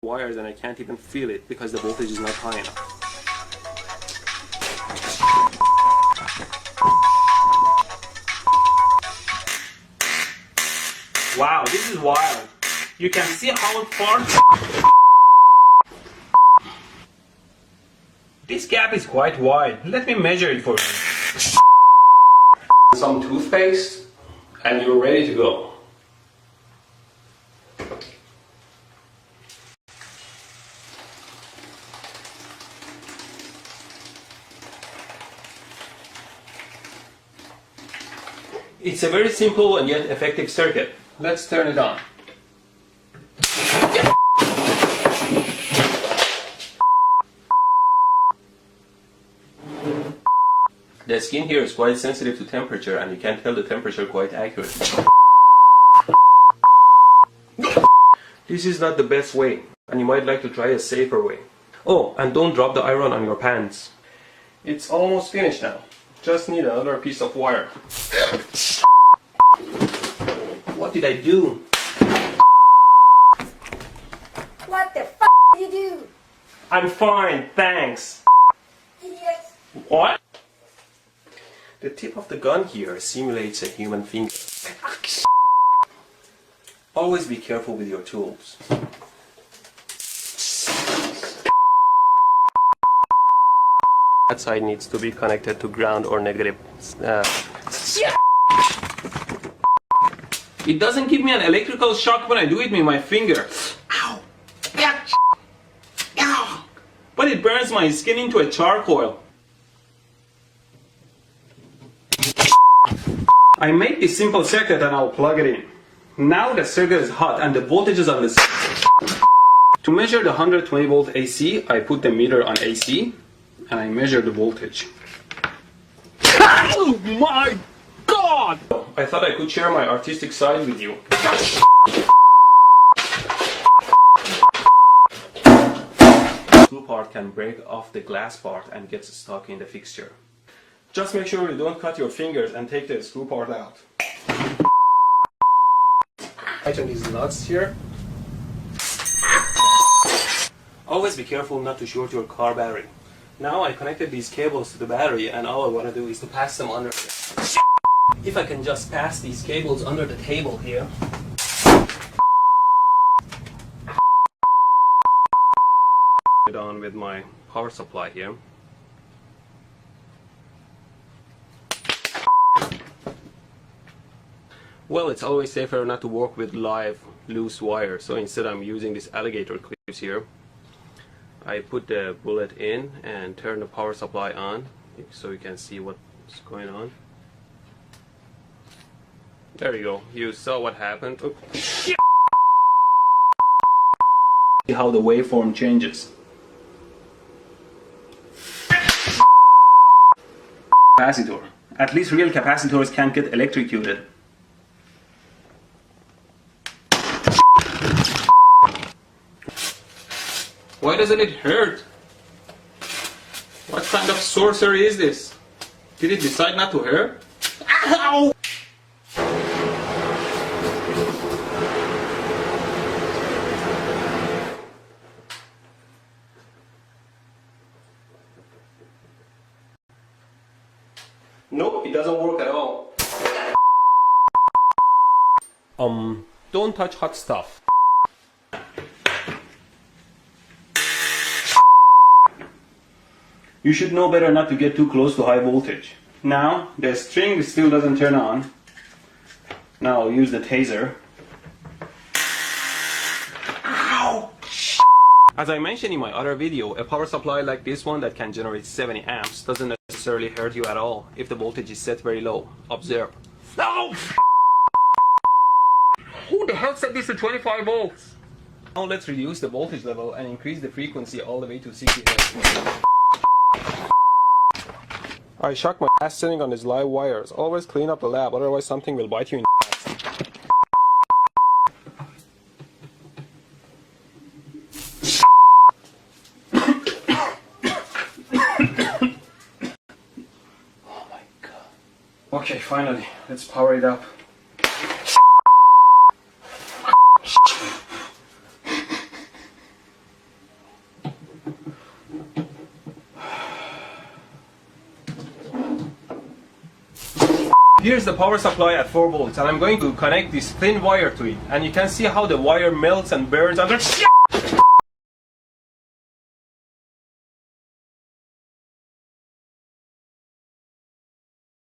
wires and I can't even feel it because the voltage is not high enough. Wow, this is wild. You can see how far... This gap is quite wide. Let me measure it for you. Some toothpaste and you're ready to go. It's a very simple and yet effective circuit. Let's turn it on. The skin here is quite sensitive to temperature and you can tell the temperature quite accurately. This is not the best way and you might like to try a safer way. Oh, and don't drop the iron on your pants. It's almost finished now. Just need another piece of wire. What did I do? What the f*** did you do? I'm fine, thanks. Idiot. What? The tip of the gun here simulates a human finger. Always be careful with your tools. That side needs to be connected to ground or negative. It doesn't give me an electrical shock when I do it with my finger. Ow! Ow! But it burns my skin into a charcoal. I made this simple circuit and I'll plug it in. Now the circuit is hot and the voltage is on the... To measure the 120 volt AC, I put the meter on AC and I measure the voltage. Oh my God! I thought I could share my artistic side with you. The screw part can break off the glass part and gets stuck in the fixture. Just make sure you don't cut your fingers and take the screw part out. Tighten these nuts here. Always be careful not to short your car battery. Now I connected these cables to the battery and all I want to do is to pass them under here. If I can just pass these cables under the table here. It on with my power supply here. Well, it's always safer not to work with live loose wire, so instead I'm using these alligator clips here. I put the bullet in and turn the power supply on so you can see what's going on. There you go, you saw what happened. Oh. See how the waveform changes. Capacitor. At least real capacitors can't get electrocuted. Why doesn't it hurt? What kind of sorcery is this? Did it decide not to hurt? Ow! Nope, it doesn't work at all. Don't touch hot stuff. You should know better not to get too close to high voltage. Now, the string still doesn't turn on. Now I'll use the taser. Ow! As I mentioned in my other video, a power supply like this one that can generate 70 amps doesn't necessarily hurt you at all if the voltage is set very low. Observe. No! Who the hell set this to 25 volts? Now let's reduce the voltage level and increase the frequency all the way to 60 Hz. I shock my ass sitting on these live wires. Always clean up the lab, otherwise something will bite you in the ass. Oh my God. Okay, finally, let's power it up. Here's the power supply at 4 volts, and I'm going to connect this thin wire to it, and you can see how the wire melts and burns under.